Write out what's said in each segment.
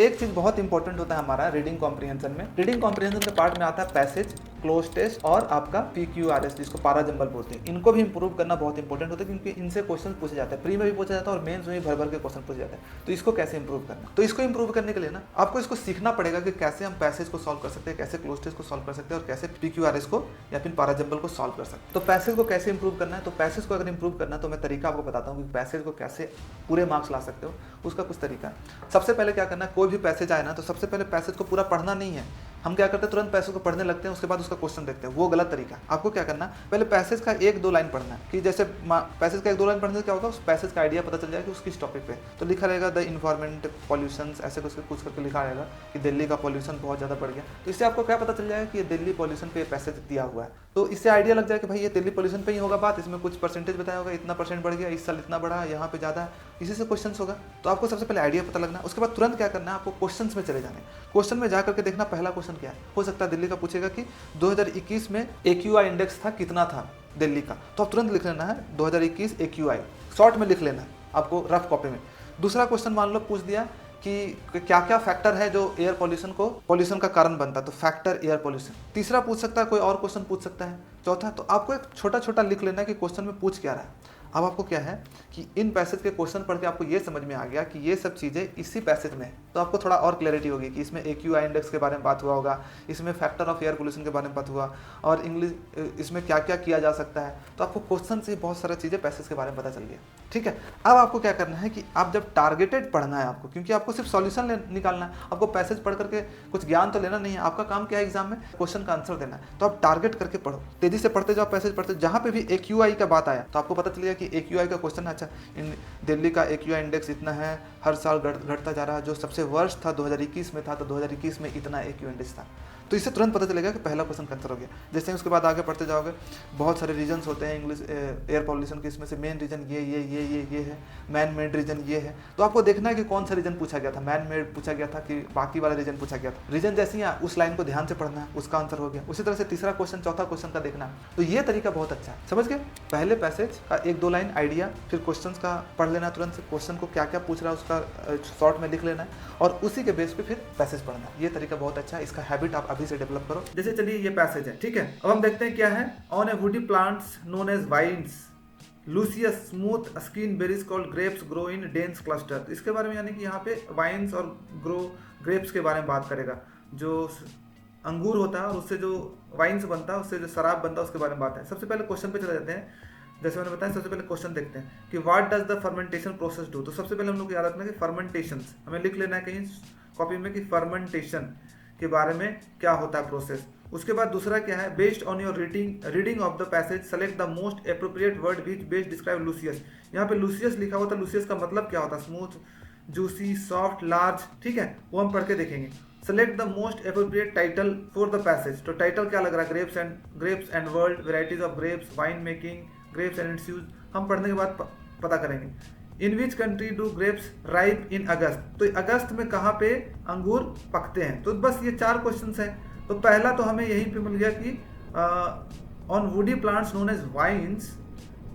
एक चीज बहुत इंपॉर्टेंट होता है हमारा रीडिंग कॉम्प्रिहेंशन में। रीडिंग कॉम्प्रिहेंशन के पार्ट में आता है पैसेज, क्लोज टेस्ट और आपका PQRS जिसको पारा जंबल बोलते हैं। इनको भी इंप्रूव करना बहुत इंपॉर्टेंट होता है क्योंकि इनसे क्वेश्चन पूछे जाते हैं, प्री में भी पूछा जाता है और मेंस में भी भर भर के क्वेश्चन पूछे जाते हैं। तो इसको कैसे इंप्रूव करना, तो इसको इंप्रूव करने के लिए ना आपको इसको सीखना पड़ेगा कि कैसे हम पैसेज को सॉल्व कर सकते हैं, कैसे क्लोज टेस्ट को सॉल्व कर सकते हैं और कैसे PQRS को या फिर पारा जंबल को सॉल्व कर सकते हैं। तो पैसेज को कैसे इंप्रूव करना है, तो पैसेज को अगर इंप्रूव करना है तो मैं तरीका आपको बताता हूँ कि पैसेज को कैसे पूरे मार्क्स ला सकते हो, उसका कुछ तरीका है। सबसे पहले क्या करना है, कोई भी पैसेज आए ना तो सबसे पहले पैसेज को पूरा पढ़ना नहीं है। हम क्या करते हैं, तुरंत पैसेज को पढ़ने लगते हैं, उसके बाद उसका क्वेश्चन देखते हैं, वो गलत तरीका है। आपको क्या करना है, पहले पैसेज का एक दो लाइन पढ़ना है कि जैसे पैसेज का एक दो लाइन पढ़ने से क्या होगा, उस पैसेज का आइडिया पता चल जाएगा कि उस किस टॉपिक पे। तो लिखा रहेगा द इन्वायरमेंट पॉल्यूशन, ऐसे कुछ करके लिखा रहेगा कि दिल्ली का पॉल्यूशन बहुत ज़्यादा बढ़ गया। तो इससे आपको क्या पता चल जाएगा कि ये दिल्ली पॉल्यूशन पे पैसेज दिया हुआ है। तो इससे आइडिया लग जाएगा कि भाई ये दिल्ली पॉल्यूशन पे ही होगा बात, इसमें कुछ परसेंटेज बताया होगा, इतना परसेंट बढ़ गया, इस साल इतना बढ़ा, यहाँ पे ज़्यादा है, इसी से क्वेश्चन होगा। तो आपको सबसे पहले आइडिया पता लगना, उसके बाद तुरंत क्या करना है, आपको क्वेश्चन में चले जाना है। क्वेश्चन में जा करके देखना पहला क्वेश्चन क्या है। हो सकता है दिल्ली का पूछेगा कि 2021 में AQI इंडेक्स था, कितना था दिल्ली का, तो आप तुरंत लिख लेना है 2021 AQI, शॉर्ट में लिख लेना है आपको रफ कॉपी में। दूसरा क्वेश्चन मान लो पूछ दिया कि क्या क्या फैक्टर है जो एयर पॉल्यूशन का कारण बनता है, तो फैक्टर एयर पॉल्यूशन। तीसरा पूछ सकता है, कोई और क्वेश्चन पूछ सकता है। चौथा, तो आपको एक छोटा छोटा लिख लेना है कि क्वेश्चन में पूछ क्या रहा है। अब आपको क्या है कि इन पैसेज के क्वेश्चन पढ़ के आपको ये समझ में आ गया कि ये सब चीज़ें इसी पैसेज में है, तो आपको थोड़ा और क्लैरिटी होगी कि इसमें AQI इंडेक्स के बारे में बात हुआ होगा, इसमें फैक्टर ऑफ एयर पोल्यूशन के बारे में बात हुआ, और इंग्लिश इसमें क्या क्या किया जा सकता है। तो आपको क्वेश्चन से बहुत सारी चीज़ें पैसेज के बारे में पता चल गया। ठीक है, अब आपको क्या करना है कि आप जब टारगेटेड पढ़ना है आपको, क्योंकि आपको सिर्फ सॉल्यूशन निकालना है, आपको पैसेज पढ़ करके कुछ ज्ञान तो लेना नहीं है। आपका काम क्या है एग्जाम में, क्वेश्चन का आंसर देना है। तो आप टारगेट करके पढ़ो, तेजी से पढ़ते जाओ, पैसेज पढ़ते, जहाँ पे भी AQI का बात आया तो आपको पता चलेगा कि AQI का क्वेश्चन, अच्छा इन दिल्ली का AQI इंडेक्स इतना है, हर साल घटता जा रहा है, जो सबसे वर्स्ट था 2021 में था, तो 2021 में इतना AQI इंडेक्स था। तो इससे तुरंत पता चलेगा कि पहला क्वेश्चन का आंसर हो गया। जैसे उसके बाद आगे पढ़ते जाओगे, बहुत सारे रीजन्स होते हैं इंग्लिश एयर पॉल्यूशन के, इसमें से मेन रीजन ये है, मैन मेड रीजन ये है। तो आपको देखना है कि कौन सा रीजन पूछा गया था, मैन मेड पूछा गया था कि बाकी वाला रीजन पूछा गया था। रीजन जैसे ही उस लाइन को ध्यान से पढ़ना है, उसका आंसर हो गया। उसी तरह से तीसरा क्वेश्चन, चौथा क्वेश्चन का देखना है। तो ये तरीका बहुत अच्छा है, समझ गए। पहले पैसेज का एक दो लाइन आइडिया, फिर क्वेश्चन का पढ़ लेना तुरंत से, क्वेश्चन को क्या क्या पूछ रहा है उसका शॉर्ट में लिख लेना है, और उसी के बेस पे फिर पैसेज पढ़ना है। ये तरीका बहुत अच्छा है, इसका हैबिट आप अभी से डेवलप करो। जैसे चलिए ये पैसेज है, ठीक है। अब हम देखते हैं क्या है। On a woody plants known as vines luscious smooth skin berries called grapes grow in dense cluster. इसके बारे में यानी कि यहाँ पे वाइन्स और ग्रेप्स के बारे में बात करेगा। जो अंगूर होता है और उससे जो वाइन्स बनता है, उससे जो शराब बनता है, उसके बारे में बात है। सबसे पहले क्वेश्चन पे चले जाते हैं। जैसे मैंने बताया, सबसे पहले क्वेश्चन देखते हैं कि what does the fermentation process do. तो सबसे पहले हम लोग याद रखना कि फर्मेंटेशन हमें लिख लेना है कहीं कॉपी में कि फर्मेंटेशन के बारे में क्या होता है प्रोसेस। उसके बाद दूसरा क्या है, based on your reading of the passage select the most appropriate word which best describe Lucius. यहाँ पे लूसियस लिखा हुआ था, लूसियस का मतलब क्या होता है, स्मूथ, जूसी, सॉफ्ट, लार्ज, ठीक है, वो हम पढ़ के देखेंगे। Select the most appropriate title for the passage. तो टाइटल क्या लग रहा है, grapes and world, varieties of grapes, wine making, grapes and its use, हम पढ़ने के बाद पता करेंगे। In which country do grapes ripe in August. तो अगस्त में कहाँ पे अंगूर पकते हैं। तो बस ये चार क्वेश्चंस हैं। तो पहला तो हमें यहीं पे मिल गया कि on woody plants known as vines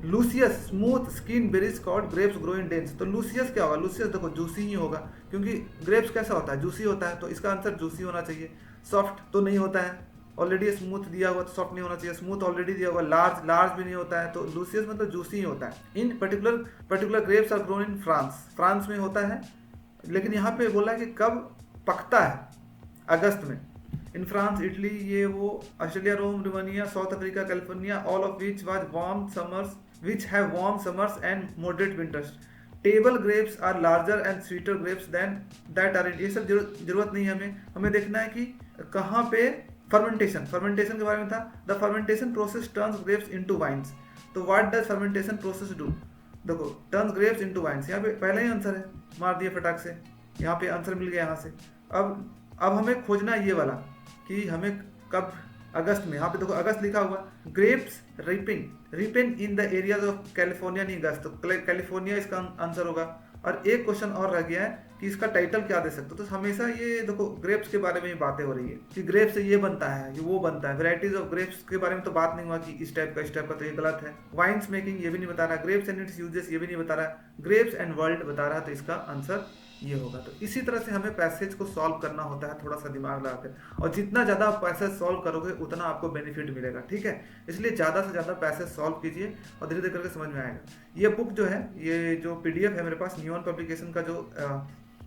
luscious smooth skin berries called grapes grow in dense. तो लूसियस क्या होगा, लूसियस देखो जूसी ही होगा, क्योंकि ग्रेप्स कैसा होता है, जूसी होता है, तो इसका आंसर जूसी होना चाहिए। सॉफ्ट तो नहीं होता है, ऑलरेडी स्मूथ दिया हुआ तो सॉफ्ट नहीं होना चाहिए। स्मूथ ऑलरेडी दिया हुआ, लार्ज भी नहीं होता है, तो लूसियस मतलब जूसी ही होता है। In particular grapes are grown in France में होता है, लेकिन यहाँ पे बोला है कि कब पकता है, अगस्त में। इन फ्रांस, इटली, ये वो, Australia, Rome, Romania, South Africa, California, all of which was warm summers which have warm summers and moderate winters. Table grapes are larger and sweeter grapes than that are in. ये सब जरूरत नहीं है हमें देखना है कि कहाँ पे फर्मेंटेशन के बारे में था। The fermentation process turns grapes into wines. तो what does fermentation process do, देखो टर्न्स ग्रेप्स इनटू वाइन्स, यहाँ पे पहला ही आंसर है, मार दिया फटाक से, यहाँ पे आंसर मिल गया यहाँ से। अब हमें खोजना ये वाला कि हमें कब, अगस्त में, यहाँ पे देखो अगस्त लिखा हुआ, grapes ripen in the areas of California in August, तो कैलिफोर्निया इसका आंसर होगा। और एक क्वेश्चन और रह गया है कि इसका टाइटल क्या दे सकते हो। तो हमेशा ये देखो ग्रेप्स के बारे में ही बातें हो रही है कि ग्रेप्स से ये बनता है, ये वो बनता है। वेराइटीज ऑफ ग्रेप्स के बारे में तो बात नहीं हुआ कि इस टाइप का, तो ये गलत है। वाइन्स मेकिंग ये भी नहीं बता रहा, ग्रेप्स एंड इट्स यूजेस ये भी नहीं बता रहा, ग्रेप्स एंड वर्ल्ड बता रहा, तो इसका आंसर ये होगा। तो इसी तरह से हमें पैसेज को सॉल्व करना होता है, थोड़ा सा दिमाग लगाकर, और जितना ज़्यादा आप पैसेज सॉल्व करोगे उतना आपको बेनिफिट मिलेगा, ठीक है। इसलिए ज़्यादा से ज़्यादा पैसेज सॉल्व कीजिए और धीरे धीरे करके समझ में आएगा। ये बुक जो है, ये जो PDF है मेरे पास, न्यून पब्लिकेशन का जो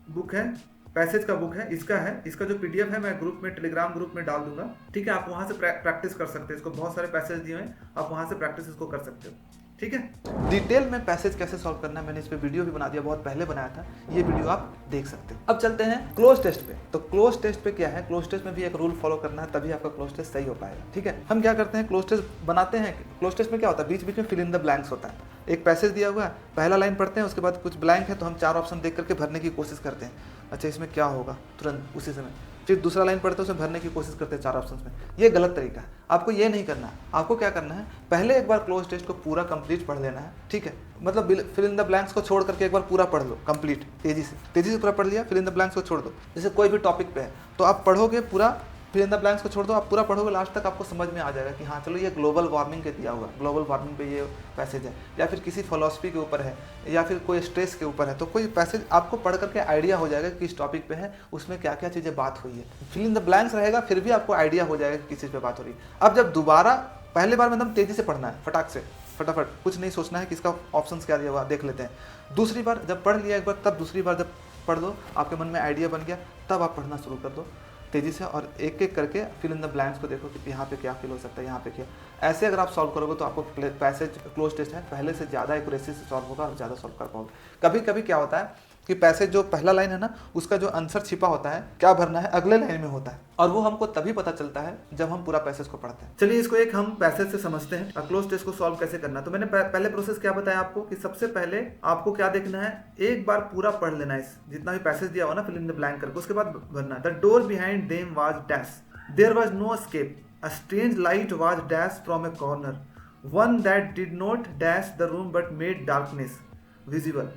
बुक है, पैसेज का बुक है, इसका जो PDF है मैं ग्रुप में, टेलीग्राम ग्रुप में डाल दूंगा, ठीक है। आप वहाँ से प्रैक्टिस कर सकते हैं इसको, बहुत सारे पैसेज दिए हैं, आप वहाँ से प्रैक्टिस इसको कर सकते हो, ठीक है। डिटेल में पैसेज कैसे सॉल्व करना है मैंने इस पे वीडियो भी बना दिया, बहुत पहले बनाया था, ये वीडियो आप देख सकते हो। अब चलते हैं क्लोज टेस्ट पे। तो क्लोज टेस्ट पे क्या है, क्लोज टेस्ट में भी एक रूल फॉलो करना है, तभी आपका क्लोज टेस्ट सही हो पाएगा, ठीक है। हम क्या करते हैं, क्लोज टेस्ट बनाते हैं। क्लोज टेस्ट में क्या होता है, बीच बीच में फिल इन द ब्लैंक्स होता है। एक पैसेज दिया हुआ है, पहला लाइन पढ़ते हैं, उसके बाद कुछ ब्लैंक है तो हम 4 ऑप्शन देख करके भरने की कोशिश करते हैं, अच्छा इसमें क्या होगा, तुरंत उसी समय। फिर दूसरा लाइन पढ़ते हैं, उसमें भरने की कोशिश करते हैं 4 ऑप्शंस में। ये गलत तरीका है, आपको ये नहीं करना है। आपको क्या करना है, पहले एक बार क्लोज टेस्ट को पूरा कंप्लीट पढ़ लेना है, ठीक है। मतलब फिल इन द ब्लैंक्स को छोड़ करके एक बार पूरा पढ़ लो कंप्लीट, तेजी से पूरा पढ़ लिया, फिल इन द ब्लैंक्स को छोड़ दो। जैसे कोई भी टॉपिक पे है तो आप पढ़ोगे पूरा, फिल इन द ब्लैंक्स को छोड़ दो, आप पूरा पढ़ोगे, लास्ट तक आपको समझ में आ जाएगा कि हाँ चलो ये ग्लोबल वार्मिंग के दिया हुआ, ग्लोबल वार्मिंग पे ये पैसेज है, या फिर किसी फिलॉसफी के ऊपर है, या फिर कोई स्ट्रेस के ऊपर है। तो कोई पैसेज आपको पढ़ करके आइडिया हो जाएगा कि किस टॉपिक पे है, उसमें क्या क्या चीज़ें बात हुई है। फिल इन द ब्लैंक्स रहेगा, फिर भी आपको आइडिया हो जाएगा कि किस चीज़ पे बात हो रही है। अब जब दोबारा, पहले बार में एकदम तेज़ी से पढ़ना है, फटाक से, फटाफट, कुछ नहीं सोचना है कि इसका ऑप्शंस क्या दिया हुआ देख लेते हैं। दूसरी बार जब पढ़ लिया एक बार, तब दूसरी बार जब पढ़ दो, आपके मन में आइडिया बन गया, तब आप पढ़ना शुरू कर दो तेज़ी से, और एक एक करके फिल इन द ब्लैंक्स को देखो कि यहाँ पे क्या फिल हो सकता है, यहाँ पे क्या। ऐसे अगर आप सॉल्व करोगे तो आपको पैसेज क्लोज टेस्ट है पहले से ज़्यादा एक्यूरेसी से सॉल्व होगा और ज़्यादा सॉल्व कर पाओगे। कभी कभी क्या होता है कि पैसेज जो पहला लाइन है ना, उसका जो आंसर छिपा होता है, क्या भरना है, अगले लाइन में होता है, और वो हमको तभी पता चलता है जब हम पूरा पैसेज को पढ़ते हैं। चलिए इसको एक हम पैसेज से समझते हैं, क्लोज टेस्ट को सॉल्व कैसे करना। तो मैंने पहले प्रोसेस क्या बताया आपको कि सबसे पहले आपको क्या देखना है, एक बार पूरा पढ़ लेना है, जितना भी पैसेज दिया हुआ ना फिल इन द ब्लैंक करके, उसके बाद भरना है। The door behind them was dash, there was no escape, a strange light was dash from a corner, one that did not dash the room but made darkness visible,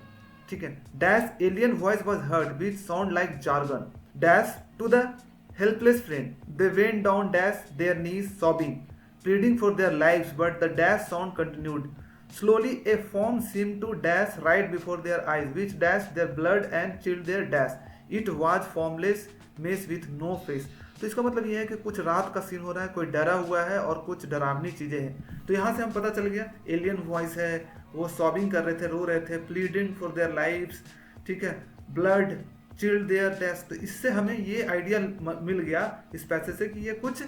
ठीक है। Dash alien voice was heard which sound like jargon, dash to the helpless friend, they went down dash their knees sobbing, pleading for their lives, but the dash sound continued. Slowly a form seemed to dash right before their eyes, which dashed their blood and chilled their dash. It was formless maze with no face. तो इसका मतलब ये है कि कुछ रात का scene हो रहा है, कोई डरा हुआ है और कुछ डरावनी चीज़ें हैं। तो यहाँ से हम पता चल गया एलियन वॉइस है, वो सॉबिंग कर रहे थे, रो रहे थे, प्लीडिंग फॉर देयर लाइव्स, ठीक है, ब्लड चिल्ड देयर डैश। तो इससे हमें ये आइडिया मिल गया इस पैसेज से कि ये कुछ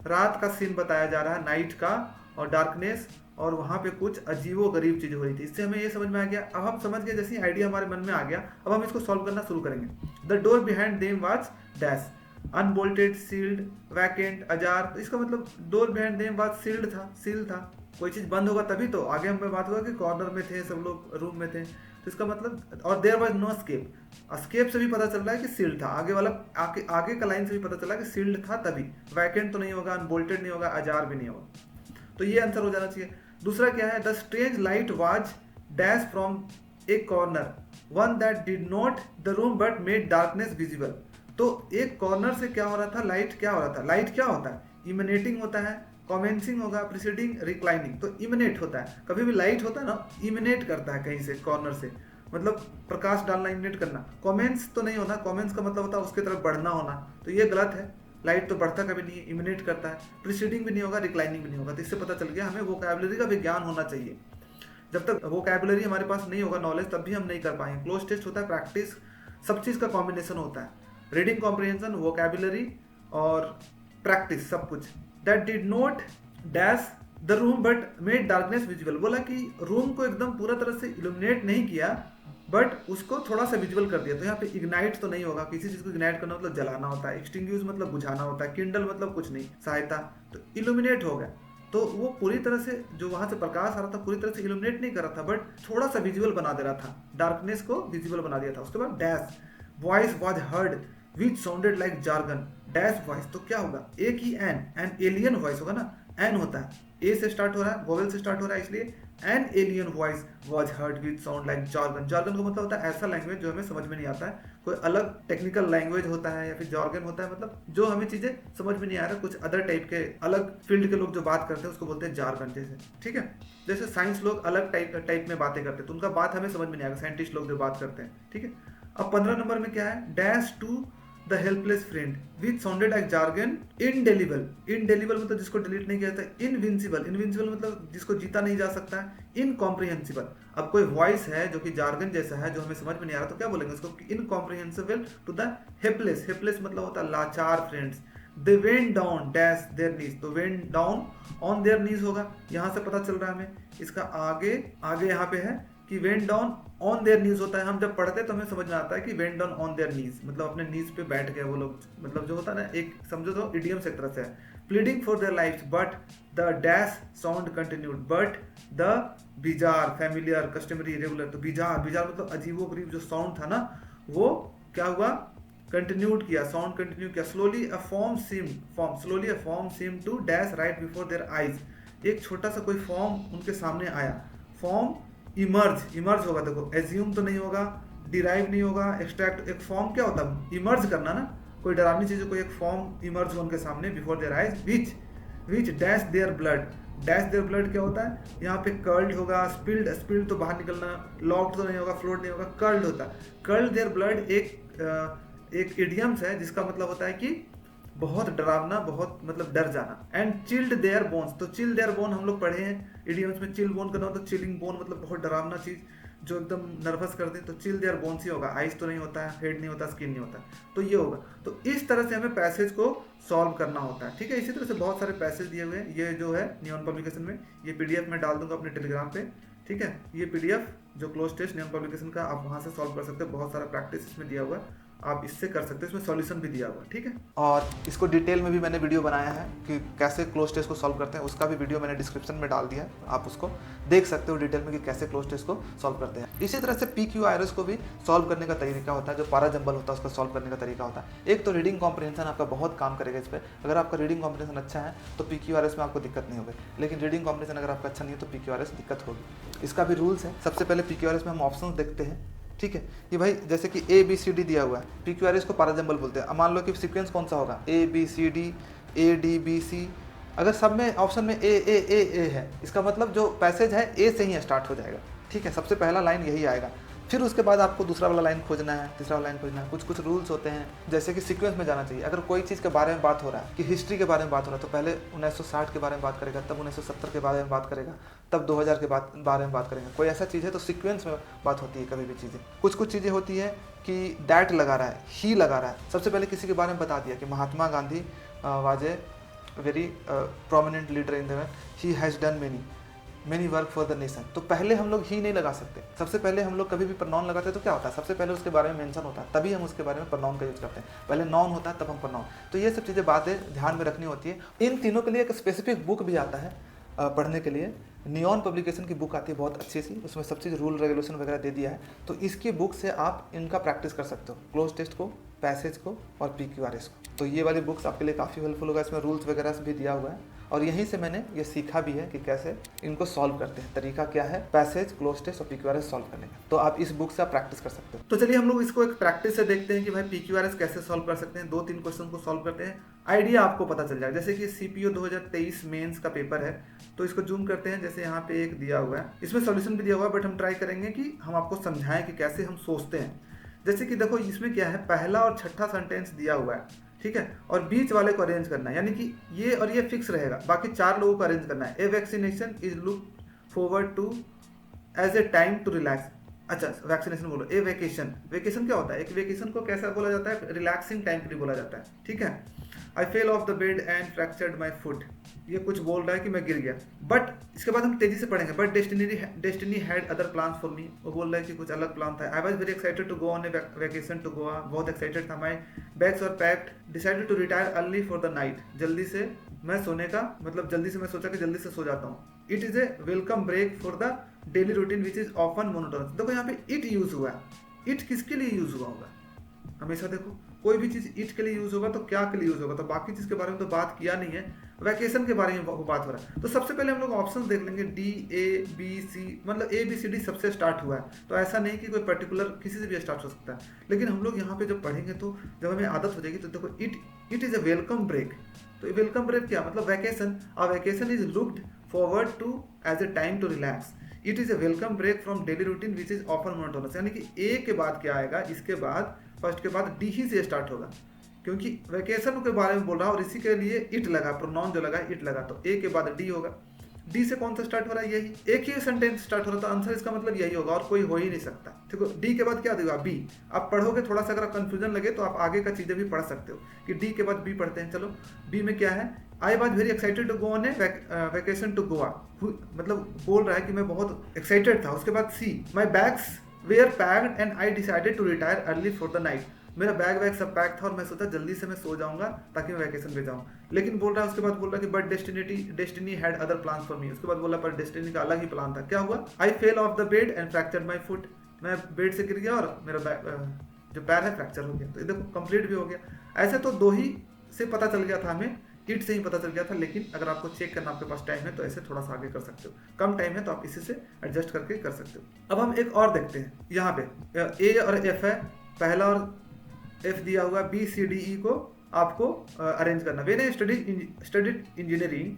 रात का सीन बताया जा रहा है, नाइट का, और डार्कनेस, और वहाँ पे कुछ अजीबो गरीब चीज़ हो रही थी। इससे हमें ये समझ में आ गया। अब हम समझ गए, जैसे आइडिया हमारे मन में आ गया, अब हम इसको सॉल्व करना शुरू करेंगे। The door behind them was dash, unbolted, sealed, vacant, ajar. तो इसका मतलब door behind them was sealed था, सील था। कोई चीज़ बंद होगा तभी तो, आगे हमें बात होगा कि कॉर्नर में थे सब लोग, रूम में थे, तो इसका मतलब, और there was no escape, escape से भी पता चल रहा है कि सील्ड था, आगे वाला आगे का लाइन से भी पता चला कि सील्ड था तभी, वैकेंट तो नहीं होगा, अनबोल्टेड नहीं होगा, अजार भी नहीं होगा। तो ये आंसर हो जाना चाहिए। दूसरा क्या है, the strange light was dash from a corner, one that did not the room but made darkness visible. तो एक कॉर्नर से क्या हो रहा था, लाइट क्या हो रहा था, लाइट क्या होता है, इमिनेटिंग होता है, कॉमेंसिंग होगा, प्रिसीडिंग, रिक्लाइनिंग। तो इमिनेट होता है, कभी भी लाइट होता है ना, इमिनेट करता है कहीं से, कॉर्नर से, मतलब प्रकाश डालना, इमिनेट करना। कॉमेंस तो नहीं होना, कॉमेंस का मतलब होता है उसकी तरफ बढ़ना होना, तो ये गलत है। लाइट तो बढ़ता कभी नहीं है, इमिनेट करता है। प्रिसीडिंग भी नहीं होगा, रिक्लाइनिंग भी नहीं होगा। तो इससे पता चल गया हमें वोकैबुलरी का भी ज्ञान होना चाहिए। जब तक वोकैबुलरी हमारे पास नहीं होगा, नॉलेज, तब भी हम नहीं कर पाएंगे। क्लोज टेस्ट होता है प्रैक्टिस, सब चीज़ का कॉम्बिनेशन होता है, रीडिंग कॉम्प्रिहेंशन, वोकैबुलरी और प्रैक्टिस, सब कुछ। That did not dash the room but made darkness visible, बोला कि रूम को एकदम पूरा तरह से इल्यूमिनेट नहीं किया, बट उसको थोड़ा सा विजुअल कर दिया। तो यहाँ पे इग्नाइट तो नहीं होगा, किसी चीज़ को इग्नाइट करना मतलब जलाना होता है, एक्सटिंग्विश मतलब बुझाना होता है, किंडल मतलब कुछ नहीं, सहायता। तो इल्यूमिनेट हो गया, तो वो पूरी तरह से जो वहाँ से प्रकाश आ रहा था पूरी तरह से इल्यूमिनेट नहीं कर रहा था, बट थोड़ा सा विजुअल बना दे रहा था, डार्कनेस को विजुअल बना दिया था। उसके बाद dash voice was heard which sounded like jargon, dash voice, तो क्या होगा, एक ही एन एलियन वॉइस होगा ना, एन होता है, ए से स्टार्ट हो रहा है, वोवेल से स्टार्ट हो रहा है, इसलिए an alien voice was heard which sound like jargon. Jargon का मतलब होता है ऐसा लैंग्वेज जो हमें समझ में नहीं आता है, कोई अलग टेक्निकल लैंग्वेज होता है, या फिर जार्गन होता है, मतलब जो हमें चीजें समझ में नहीं आ रहा, कुछ अदर टाइप के अलग फील्ड के लोग जो बात करते हैं उसको बोलते हैं जार्गन। जैसे, ठीक है, जैसे साइंस लोग अलग टाइप में बातें करते हैं, तो उनका बात हमें समझ में नहीं आएगा, साइंटिस्ट लोग जो बात करते हैं, ठीक है। अब 15 नंबर में क्या है, dash to the helpless friend which sounded like jargon, indelible, indelible मतलब जिसको डिलीट नहीं किया जाता, इनविंसिबल, इनविंसिबल मतलब जिसको जीता नहीं जा सकता है, इनकॉम्प्रिहेंसिबल। अब कोई वॉइस है जो कि जार्गन जैसा है, जो हमें समझ में नहीं आ रहा, तो क्या बोलेंगे उसको, incomprehensible to the helpless, helpless मतलब होता है लाचार friends. They went down dash their knees, तो went down on their knees होगा, यहाँ से पता चल रहा है हमें। इसका आगे आगे यहाँ पे है कि वेंट डाउन ऑन देयर नीज होता है। हम जब पढ़ते हैं तो हमें समझ में आता है कि वेंट डाउन ऑन देयर नीज मतलब अपने नीज पे बैठ गए वो लोग, मतलब जो होता है ना, एक समझो तो इडियम से एक तरह से है। Pleading for their life but the dash sound continued, but the bizarre, familiar, customary, regular, तो बिजार, बिजार मतलब अजीबोगरीब जो साउंड था ना, वो क्या हुआ, कंटिन्यूड किया, साउंड कंटिन्यू किया। Slowly a form seem to dash right before their eyes, एक छोटा सा कोई फॉर्म उनके सामने आया। फॉर्म इमर्ज होगा, देखो एज्यूम तो नहीं होगा, डिराइव नहीं होगा, एक्सट्रैक्ट, एक फॉर्म क्या होता है, इमर्ज करना ना, कोई डरावनी चीज, कोई एक फॉर्म इमर्ज हो उनके सामने before their eyes, which dash their blood, dash their blood क्या होता है, यहाँ पे कर्ल्ड होगा, स्पिल्ड तो बाहर निकलना, लॉक्ड तो नहीं होगा, फ्लोट नहीं होगा, कर्ल्ड होता है। कर्ल्ड देयर ब्लड एक इडियम्स है जिसका मतलब होता है कि बहुत डरावना, बहुत मतलब डर जाना। एंड चिल्ड देयर बोन्स, तो चिल देयर बोन हम लोग पढ़े हैं इडियम्स में, चिल बोन करना होता है, चिलिंग बोन मतलब बहुत डरावना चीज जो एकदम नर्वस कर दे, तो चिल देयर बोन्स ही होगा, आइज तो नहीं होता है, हेड नहीं होता, स्किन नहीं होता, तो ये होगा। तो इस तरह से हमें पैसेज को सॉल्व करना होता है, ठीक है। इसी तरह से बहुत सारे पैसेज दिए हुए हैं, ये जो है नियॉन पब्लिकेशन में, ये पीडीएफ में डाल दूंगा अपने टेलीग्राम पे, ठीक है। ये पीडीएफ जो क्लोज टेस्ट नियॉन पब्लिकेशन का, आप वहां से सॉल्व कर सकते हो, बहुत सारा प्रैक्टिस इसमें दिया हुआ है, आप इससे कर सकते हैं, इसमें सॉल्यूशन भी दिया हुआ है, ठीक है। और इसको डिटेल में भी मैंने वीडियो बनाया है कि कैसे क्लोज टेस्ट को सॉल्व करते हैं, उसका भी वीडियो मैंने डिस्क्रिप्शन में डाल दिया है, आप उसको देख सकते हो डिटेल में कि कैसे क्लोज टेस्ट को सॉल्व करते हैं। इसी तरह से PQRS को भी सॉल्व करने का तरीका होता है, जो पारा जंबल होता है उसका सॉल्व करने का तरीका होता है। एक तो रीडिंग कॉम्प्रिहेंशन आपका बहुत काम करेगा इस पर, अगर आपका रीडिंग कॉम्प्रिहेंशन अच्छा है तो PQRS में आपको दिक्कत नहीं होगी, लेकिन रीडिंग कॉम्प्रिहेंशन अगर आपका अच्छा नहीं है तो PQRS दिक्कत होगी। इसका भी रूल्स है। सबसे पहले PQRS में हम ऑप्शन देखते हैं, ठीक है। ये भाई जैसे कि ABCD दिया हुआ है, PQRS को पारा जंबल बोलते हैं। अब मान लो कि सीक्वेंस कौन सा होगा, ABCD ADBC, अगर सब में ऑप्शन में A है, इसका मतलब जो पैसेज है A से ही स्टार्ट हो जाएगा, ठीक है। सबसे पहला लाइन यही आएगा, फिर उसके बाद आपको दूसरा वाला लाइन खोजना है, तीसरा वाला लाइन खोजना है। कुछ रूल्स होते हैं, जैसे कि सीक्वेंस में जाना चाहिए। अगर कोई चीज़ के बारे में बात हो रहा है, कि हिस्ट्री के बारे में बात हो रहा है, तो पहले 1960 के बारे में बात करेगा, तब 1970 के बारे में बात करेगा, तब 2000 के बारे में बात करेंगे। कोई ऐसा चीज़ है तो सीक्वेंस में बात होती है कभी भी चीज़ें। कुछ चीज़ें होती है कि दैट लगा रहा है, ही लगा रहा है। सबसे पहले किसी के बारे में बता दिया कि Mahatma Gandhi was a very prominent leader in the, he has done many work for the nation, तो पहले हम लोग ही नहीं लगा सकते। सबसे पहले हम लोग कभी भी प्रनाउन लगाते हैं तो क्या होता है, सबसे पहले उसके बारे में मेंशन होता है, तभी हम उसके बारे में प्रनाउन का यूज करते हैं। पहले नाउन होता है तब हम प्रनाउन। तो ये सब चीज़ें बातें ध्यान में रखनी होती है। इन तीनों के लिए एक स्पेसिफिक बुक भी आता है पढ़ने के लिए, नियॉन पब्लिकेशन की बुक आती है बहुत अच्छी सी, उसमें सब चीज़ रूल रेगुलेशन वगैरह दे दिया है। तो इसकी बुक से आप इनका प्रैक्टिस कर सकते हो, क्लोज टेस्ट को, पैसेज को और PQRS को। तो ये वाली बुक्स आपके लिए काफ़ी हेल्पफुल होगा। इसमें रूल्स वगैरह भी दिया हुआ है और यहीं से मैंने ये सीखा भी है कि कैसे इनको सॉल्व करते हैं, तरीका क्या है पैसेज, क्लोज टेस्ट और PQRS सॉल्व करने का। तो आप इस बुक से आप प्रैक्टिस कर सकते हो। तो चलिए हम लोग इसको एक प्रैक्टिस से देखते हैं कि भाई PQRS कैसे सॉल्व कर सकते हैं। 2-3 क्वेश्चन को सॉल्व करते हैं, आइडिया आपको पता चल जाएगा। जैसे कि CPO 2023 मेंस का पेपर है, तो इसको जूम करते हैं। जैसे यहाँ पे एक दिया हुआ है, इसमें सॉल्यूशन भी दिया हुआ है, बट हम ट्राई करेंगे कि हम आपको समझाएं कि कैसे हम सोचते हैं। जैसे कि देखो इसमें क्या है, पहला और छठा सेंटेंस दिया हुआ है, ठीक है, और बीच वाले को अरेंज करना है, यानी कि ये और ये फिक्स रहेगा, बाकी 4 लोगों को अरेंज करना है। A vaccination is look forward to as a time to relax. अच्छा वैक्सीनेशन बोलो। ए वेकेशन, वेकेशन क्या होता है, एक वेकेशन को कैसा बोला जाता है, रिलैक्सिंग टाइम के लिए बोला जाता है, ठीक है। I fell off the bed and fractured my foot, ये कुछ बोल रहा है कि मैं गिर गया, बट इसके बाद हम तेजी से पढ़ेंगे। But destiny had other plan for me, वो बोल रहा है कि कुछ अलग प्लान था। I was very excited to go on a vacation to Goa, बहुत एक्साइटेड था। My bags were packed, decided to retire early for the night, जल्दी से मैं सोने का मतलब जल्दी से मैं सोचा कि जल्दी से सो जाता हूँ। It is a welcome break for the daily routine which is often monotonous. देखो यहाँ पे इट यूज हुआ है, इट किसके लिए यूज हुआ होगा, हमेशा देखो कोई भी चीज इट के लिए यूज होगा तो क्या के लिए यूज होगा, तो बाकी चीज के बारे में तो बात किया नहीं है, वैकेशन के बारे में बात हो रहा है। तो सबसे पहले हम लोग ऑप्शन देख लेंगे, DABC, मतलब ABCD सबसे स्टार्ट हुआ है, तो ऐसा नहीं कि कोई पर्टिकुलर किसी से भी स्टार्ट हो सकता है। लेकिन हम लोग यहाँ पे जब पढ़ेंगे तो जब हमें आदत हो जाएगी तो देखो it is a welcome break. तो वेलकम ब्रेक क्या मतलब, vacation, a vacation is looked forward to as a time to relax. It is a welcome break from daily routine which is often monotonous, यानी कि ए के बाद क्या आएगा, इसके बाद फर्स्ट के बाद डी ही से स्टार्ट होगा, क्योंकि वेकेशन के बारे में बोल रहा हूँ और इसी के लिए इट लगा, प्रोनाउन जो लगा इट लगा, तो ए के बाद डी होगा। डी से कौन सा स्टार्ट हो रहा है, यही एक ही सेंटेंस स्टार्ट हो रहा था, आंसर इसका मतलब यही होगा और कोई हो ही नहीं सकता। ठीक है, डी के बाद क्या देगा, बी। आप पढ़ोगे थोड़ा सा, अगर कंफ्यूजन लगे तो आप आगे का चीजें भी पढ़ सकते हो कि डी के बाद बी पढ़ते हैं। चलो बी में क्या है, I was very excited to go on a vacation to Goa, मतलब बोल रहा है कि मैं बहुत एक्साइटेड था। उसके बाद see, my bags were packed and I decided to retire early for the night, मेरा बैग वैग सब पैक था और मैं सोचा जल्दी से मैं सो जाऊंगा ताकि मैं वैकेशन पे जाऊं। लेकिन बोल रहा है, उसके बाद बोल रहा है कि but destiny had other plan for मी, उसके बाद बोला पर डेस्टिनी का अलग ही प्लान था। क्या हुआ, I fell off the bed and fractured my foot, मैं बेड से गिर गया और मेरा जो पैर है फ्रैक्चर हो गया। तो देखो कंप्लीट भी हो गया। ऐसे तो दो ही से पता चल गया था हमें, इट से ही पता चल गया था, लेकिन अगर आपको चेक करना आपके पास टाइम है तो ऐसे थोड़ा सा आगे कर सकते हो, कम टाइम है तो आप इसी से एडजस्ट करके कर सकते हो। अब हम एक और देखते हैं, यहाँ पे ए और एफ है, पहला और एफ दिया हुआ, बी सी डी ई को आपको अरेंज करना। When I studied engineering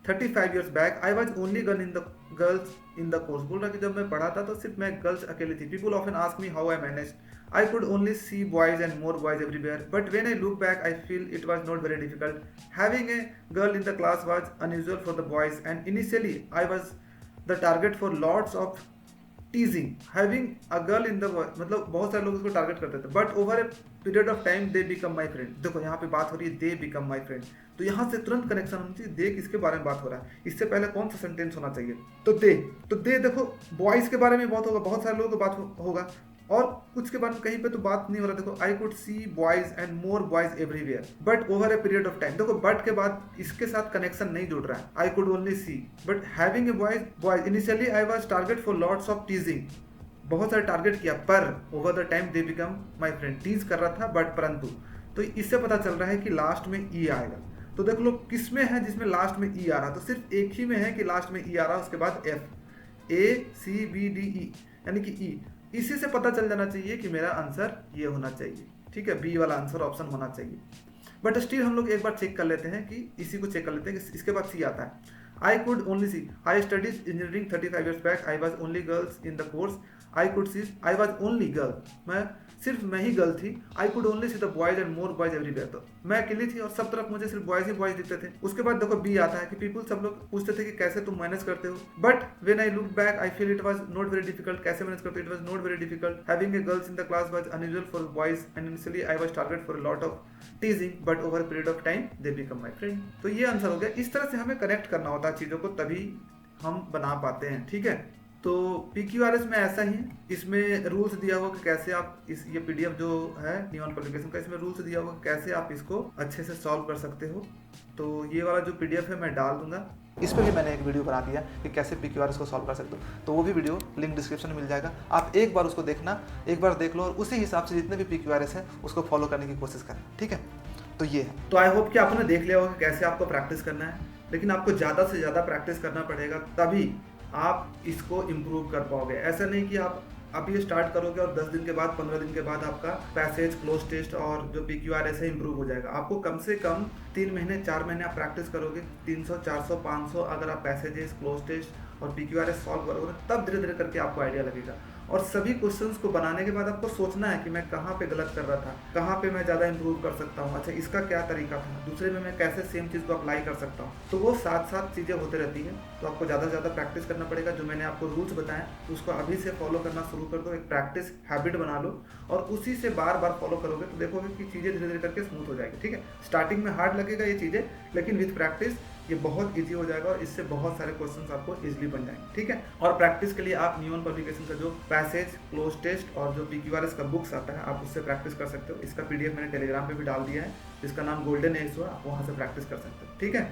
35 years back, I was only girls in the course, बोल रहा कि जब मैं पढ़ा था तो सिर्फ मैं गर्ल्स अकेली थी। People often ask me how I manage, I could only see boys and more boys everywhere. But when I look back, I feel it was not very difficult. Having a girl in the class was unusual for the boys, and initially I was the target for lots of teasing. Having a girl in the मतलब बहुत सारे लोग इसको target करते थे. But over a period of time, they become my friend. देखो यहाँ पे बात हो रही है they become my friend. तो यहाँ से तुरंत कनेक्शन होना चाहिए, दे किसके बारे में बात हो रहा है, इससे पहले कौन सा सेंटेंस होना चाहिए, तो दे देखो बॉयज के बारे में बात होगा, बहुत सारे लोगों की बात होगा, और कुछ के बारे में कहीं पे तो बात नहीं हो रहा। देखो I could see boys and more boys everywhere but over a period of time, देखो बट के बाद इसके साथ कनेक्शन नहीं जुड़ रहा है, I could only see but having a boys initially I was target for lots of teasing, बहुत सारे टारगेट किया, पर over the time they become my friend, tease कर रहा था बट परंतु, तो इससे पता चल रहा है कि लास्ट में ई आएगा। तो देख लो किस में है जिसमें लास्ट में ई आ रहा, तो सिर्फ एक ही में है कि लास्ट में ई आ रहा, उसके बाद एफ, ए सी बी डी ई यानी कि ई, इसी से पता चल जाना चाहिए कि मेरा आंसर ये होना चाहिए। ठीक है, बी वाला आंसर ऑप्शन होना चाहिए। बट स्टिल हम लोग एक बार चेक कर लेते हैं कि इसी को चेक कर लेते हैं कि इसके बाद सी आता है। I could only see, I studies engineering 35 years back, I was only girls in the course, I could see, I was only girl, मैं ही गर्ल थी, I could only see the boys and more boys everywhere, तो मैं अकेली थी और सब तरफ मुझे सिर्फ बॉयज ही बॉयज दिखते थे। उसके बाद देखो बी आता है कि पीपल, सब लोग पूछते थे कि कैसे तुम मैनेज करते हो, but when I look back I feel it was not very difficult, कैसे मैनेज करते हो, it was not very difficult, having a girls in the class was unusual for boys and initially I was target for a lot of टीजिंग but over period of time they become my friend. तो ये answer हो गया। इस तरह से हमें connect करना होता है चीजों को, तभी हम बना पाते हैं। ठीक है, तो PQRS में ऐसा ही, इसमें रूल्स दिया हुआ कि कैसे आप इस ये PDF जो है नियॉन पब्लिकेशन का, इसमें रूल्स दिया हुआ कि कैसे आप इसको अच्छे से सॉल्व कर सकते हो। तो ये वाला जो PDF है मैं डाल दूंगा, इस पर भी मैंने एक वीडियो बना दिया कि कैसे PQRS को सॉल्व कर सकते हो, तो वो भी वीडियो लिंक डिस्क्रिप्शन में मिल जाएगा। आप एक बार उसको देखना, एक बार देख लो और उसी हिसाब से जितने भी PQRS है उसको फॉलो करने की कोशिश करें। ठीक है, तो ये है। तो आई होप कि आपने देख लिया होगा कि कैसे आपको प्रैक्टिस करना है, लेकिन आपको ज़्यादा से ज़्यादा प्रैक्टिस करना पड़ेगा, तभी आप इसको इम्प्रूव कर पाओगे। ऐसा नहीं कि आप अभी ये स्टार्ट करोगे और 10 दिन के बाद 15 दिन के बाद आपका पैसेज, क्लोज टेस्ट और जो PQRS है इम्प्रूव हो जाएगा। आपको कम से कम 3 महीने 4 महीने आप प्रैक्टिस करोगे, 300 400 500 अगर आप पैसेजेस, क्लोज टेस्ट और PQRS सॉल्व करोगे, तब धीरे धीरे करके आपको आइडिया लगेगा। और सभी क्वेश्चंस को बनाने के बाद आपको सोचना है कि मैं कहाँ पे गलत कर रहा था, कहाँ पे मैं ज़्यादा इंप्रूव कर सकता हूँ, अच्छा इसका क्या तरीका था, दूसरे में मैं कैसे सेम चीज़ को अप्लाई कर सकता हूँ। तो वो साथ साथ चीज़ें होते रहती हैं, तो आपको ज़्यादा से ज़्यादा प्रैक्टिस करना पड़ेगा। जो मैंने आपको रूल्स बताएं उसको अभी से फॉलो करना शुरू कर दो, एक प्रैक्टिस हैबिट बना लो और उसी से बार बार फॉलो करोगे तो देखोगे कि चीज़ें धीरे धीरे करके स्मूथ हो जाएगी। ठीक है, स्टार्टिंग में हार्ड लगेगा ये चीज़ें, लेकिन विथ प्रैक्टिस ये बहुत इजी हो जाएगा और इससे बहुत सारे क्वेश्चंस आपको इजीली बन जाएंगे। ठीक है, और प्रैक्टिस के लिए आप नियॉन पब्लिकेशन का जो पैसेज, क्लोज टेस्ट और जो PQRS का बुक्स आता है आप उससे प्रैक्टिस कर सकते हो। इसका PDF मैंने टेलीग्राम पे भी डाल दिया है, जिसका नाम गोल्डन एज हुआ, आप वहाँ से प्रैक्टिस कर सकते हो। ठीक है।